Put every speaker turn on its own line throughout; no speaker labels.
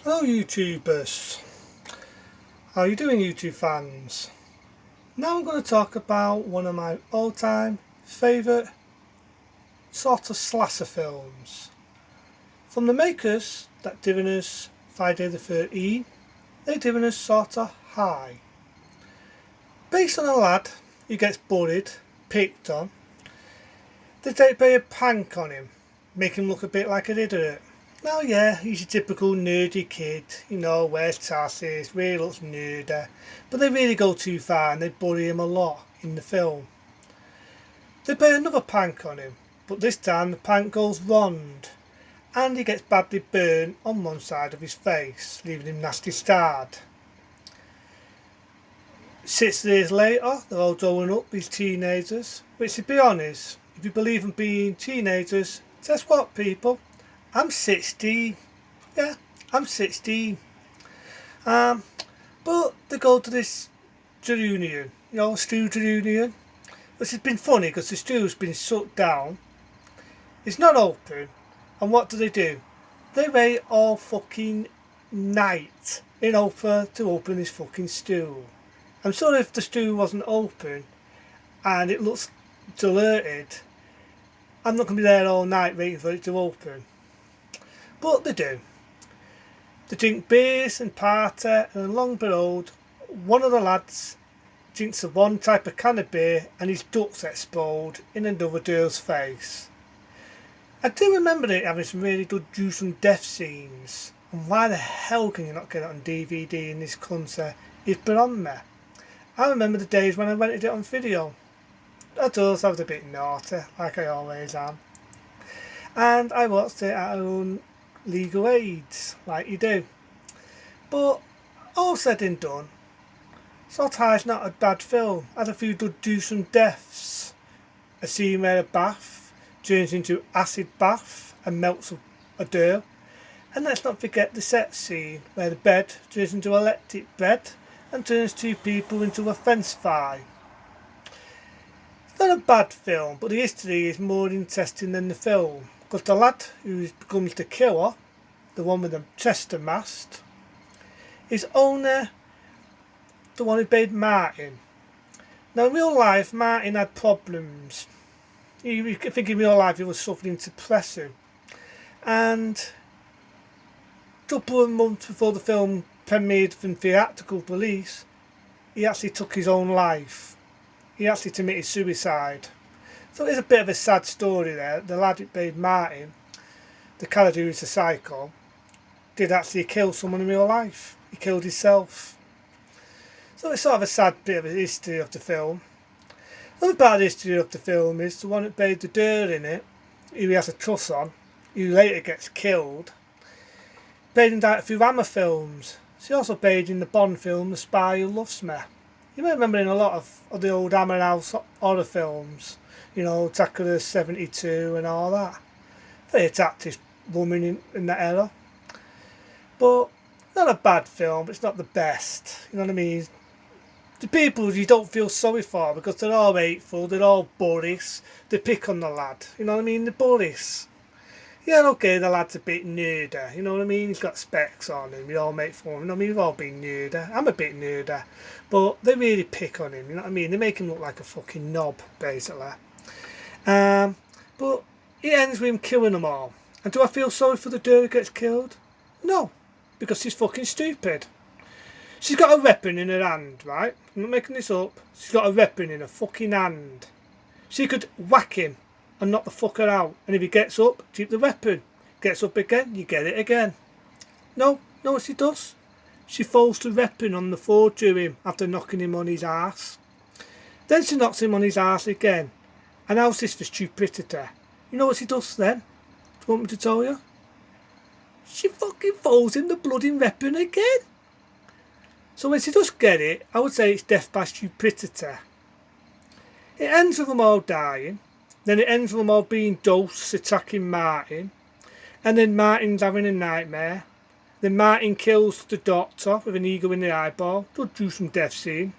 Hello YouTubers, how are you doing YouTube fans? Now I'm going to talk about one of my all-time favourite sort of slasher films. From the makers that given us Friday the 13th, they've given us sort of High. Based on a lad who gets bullied, picked on, they play a prank on him, make him look a bit like an idiot. Now yeah, he's a typical nerdy kid, wears glasses, really looks nerdy, but they really go too far and they bully him a lot in the film. They play another prank on him, but this time the prank goes wrong and he gets badly burned on one side of his face, leaving him nasty scarred. 6 years later, they're all growing up, these teenagers, which to be honest, if you believe in being teenagers, guess what people? I'm 16. Yeah, I'm 16. But they go to this reunion, stew reunion, which has been funny because the stew's been shut down. It's not open, and what do? They wait all fucking night to open this fucking stew. I'm sure if the stew wasn't open and it looks deserted, I'm not going to be there all night waiting for it to open. But they do. They drink beers and party, and along the road, one of the lads drinks the one type of can of beer and his ducks explode in another girl's face. I do remember it having some really good gruesome death scenes, and why the hell can you not get it on DVD in this country? It's beyond me. I remember the days when I rented it on video. I thought I was a bit naughty, like I always am. And I watched it at own legal aids, like you do. But all said and done, Slaughter's not a bad film. Had a few good gruesome deaths. A scene where a bath turns into acid bath and melts a door. And let's not forget the set scene where the bed turns into electric bed and turns 2 people into a fence fly. It's not a bad film, but the history is more interesting than the film. Because the lad who becomes the killer, the one with the Chester mask, is only the one who played Martin. Now in real life, Martin had problems. I think in real life he was suffering depression. And a couple of months before the film premiered from theatrical release, he actually took his own life. He actually committed suicide. So it's a bit of a sad story there. The lad who played Martin, the character who's a psycho, did actually kill someone in real life. He killed himself. So it's sort of a sad bit of a history of the film. Another part of the history of the film is the one that played the girl in it, who he has a crush on, who later gets killed. Played in a few Hammer films. She also played in the Bond film The Spy Who Loves Me. You may remember in a lot of the old Hammer House horror films. Dracula 72 and all that. Very attractive woman in that era. But not a bad film, it's not the best. You know what I mean? The people you don't feel sorry for because they're all hateful, they're all bullies, they pick on the lad. You know what I mean? The bullies. Yeah, okay, the lad's a bit nerdy, you know what I mean? He's got specs on him, we all make fun of him. I mean, we've all been nerdy. I'm a bit nerdy. But they really pick on him, you know what I mean? They make him look like a fucking knob, basically. But it ends with him killing them all. And do I feel sorry for the girl who gets killed? No, because she's fucking stupid. She's got a weapon in her hand, right? I'm not making this up. She's got a weapon in her fucking hand. She could whack him and knock the fucker out. And if he gets up, keep the weapon. Gets up again, you get it again. No, what she does? She folds the weapon on the floor to him after knocking him on his arse. Then she knocks him on his arse again. And how's this for stupidity? You know what she does then? Do you want me to tell you? She fucking folds him the bloody weapon again. So when she does get it, I would say it's death by stupidity. It ends with them all dying. Then it ends with them all being ghosts attacking Martin. And then Martin's having a nightmare. Then Martin kills the doctor with an eagle in the eyeball. Good gruesome death scene.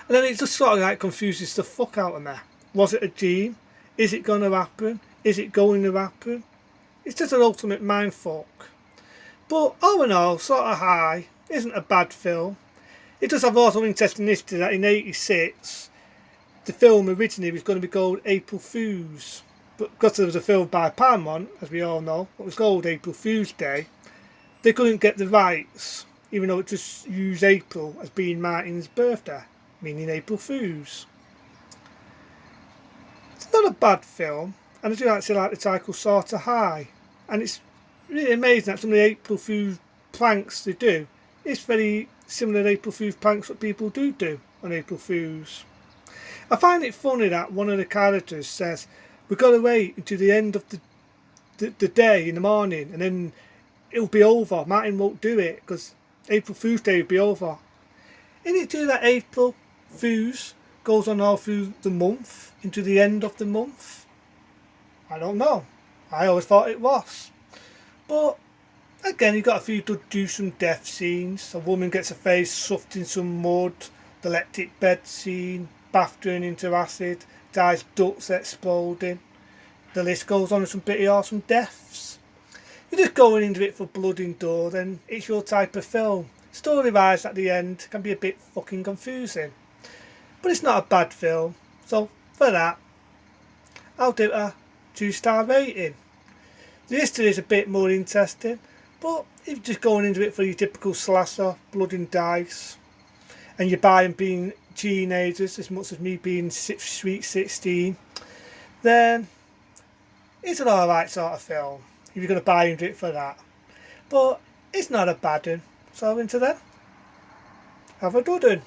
And then it just sort of confuses the fuck out of me. Was it a dream? Is it going to happen? Is it going to happen? It's just an ultimate mindfuck. But all in all, Slaughter High isn't a bad film. It does have also interesting history that in '86 the film originally was going to be called April Fools. But because there was a film by Paramount, as we all know, it was called April Fool's Day, they couldn't get the rights, even though it just used April as being Martin's birthday, meaning April Fools. It's not a bad film, and I do actually like the title Slaughter High, and it's really amazing that some of the April Fool's pranks they do is very similar to April Fool's pranks that people do on April Fools. I find it funny that one of the characters says, "We've got to wait until the end of the day in the morning and then it'll be over. Martin won't do it because April Fool's Day will be over." Isn't it true that April Fools goes on all through the month into the end of the month? I don't know. I always thought it was. But again, you've got a few gruesome death scenes. A woman gets her face stuffed in some mud, the electric bed scene, bath turning into acid, dies ducts exploding. The list goes on with some pretty awesome deaths. You're just going into it for blood and gore, then it's your type of film. Story wise at the end can be a bit fucking confusing. But it's not a bad film. So for that, I'll do a 2-star rating. The history is a bit more interesting, but if you're just going into it for your typical slasher, blood and dice, and you're buying being teenagers as much as me being sweet 16, then it's an alright sort of film if you're going to buy into it for that. But it's not a bad one. So until then, have a good one.